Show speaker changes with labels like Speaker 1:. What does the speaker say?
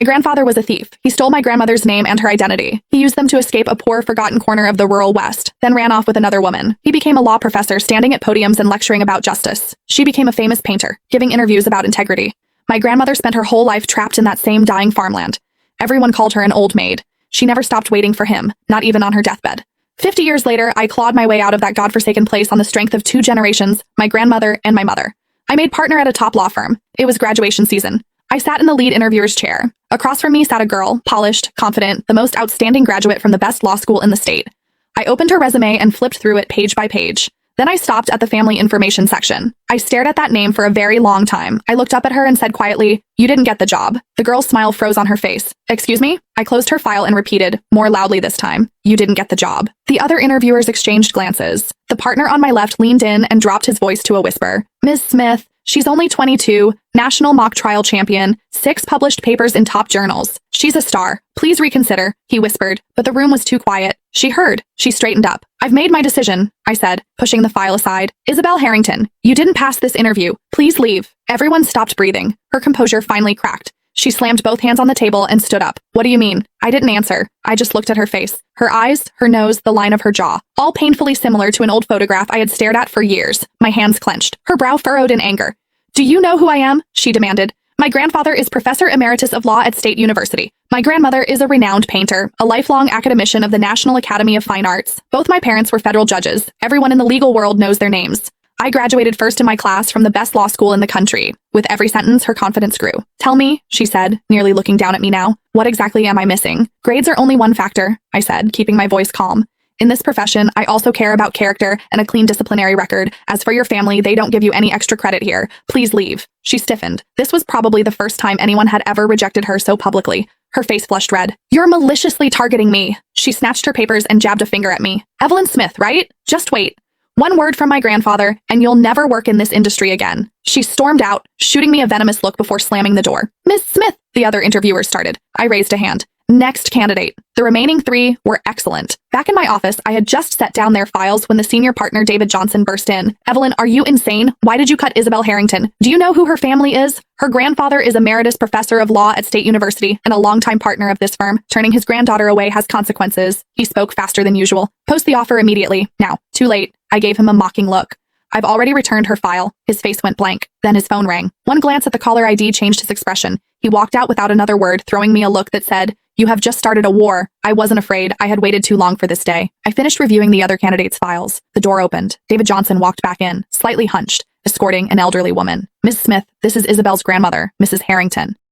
Speaker 1: My grandfather was a thief. He stole my grandmother's name and her identity. He used them to escape a poor, forgotten corner of the rural West, then ran off with another woman. He became a law professor, standing at podiums and lecturing about justice. She became a famous painter, giving interviews about integrity. My grandmother spent her whole life trapped in that same dying farmland. Everyone called her an old maid. She never stopped waiting for him, not even on her deathbed. 50 years later, I clawed my way out of that godforsaken place on the strength of 2 generations, my grandmother and my mother. I made partner at a top law firm. It was graduation season. I sat in the lead interviewer's chair. Across from me sat a girl, polished, confident, the most outstanding graduate from the best law school in the state. I opened her resume and flipped through it page by page. Then I stopped at the family information section. I stared at that name for a very long time. I looked up at her and said quietly, "You didn't get the job." The girl's smile froze on her face. "Excuse me?" I closed her file and repeated, more loudly this time, "You didn't get the job." The other interviewers exchanged glances. The partner on my left leaned in and dropped his voice to a whisper. "Ms. Smith, she's only 22, national mock trial champion, 6 published papers in top journals. She's a star. Please reconsider," he whispered, but the room was too quiet. She heard. She straightened up. "I've made my decision," I said, pushing the file aside. "Isabel Harrington, you didn't pass this interview. Please leave." Everyone stopped breathing. Her composure finally cracked. She slammed both hands on the table and stood up. "What do you mean?" I didn't answer. I just looked at her face. Her eyes, her nose, the line of her jaw, all painfully similar to an old photograph I had stared at for years. My hands clenched. Her brow furrowed in anger. "Do you know who I am?" she demanded. "My grandfather is Professor Emeritus of Law at State University. My grandmother is a renowned painter, a lifelong academician of the National Academy of Fine Arts. Both my parents were federal judges. Everyone in the legal world knows their names. I graduated first in my class from the best law school in the country." With every sentence, her confidence grew. "Tell me," she said, nearly looking down at me now, "what exactly am I missing?" "Grades are only one factor," I said, keeping my voice calm. "In this profession, I also care about character and a clean disciplinary record. As for your family, they don't give you any extra credit here. Please leave." She stiffened. This was probably the first time anyone had ever rejected her so publicly. Her face flushed red. "You're maliciously targeting me." She snatched her papers and jabbed a finger at me. "Evelyn Smith, right? Just wait. One word from my grandfather, and you'll never work in this industry again." She stormed out, shooting me a venomous look before slamming the door. "Miss Smith," the other interviewers started. I raised a hand. "Next candidate." The remaining 3 were excellent. Back in my office, I had just set down their files when the senior partner David Johnson burst in. "Evelyn, are you insane? Why did you cut Isabel Harrington? Do you know who her family is? Her grandfather is Emeritus Professor of Law at State University and a longtime partner of this firm. Turning his granddaughter away has consequences." He spoke faster than usual. "Post the offer immediately. Now." "Too late." I gave him a mocking look. "I've already returned her file." His face went blank. Then his phone rang. One glance at the caller ID changed his expression. He walked out without another word, throwing me a look that said, "You have just started a war." I wasn't afraid. I had waited too long for this day. I finished reviewing the other candidates' files. The door opened. David Johnson walked back in, slightly hunched, escorting an elderly woman. "Miss Smith, this is Isabel's grandmother, Mrs. Harrington."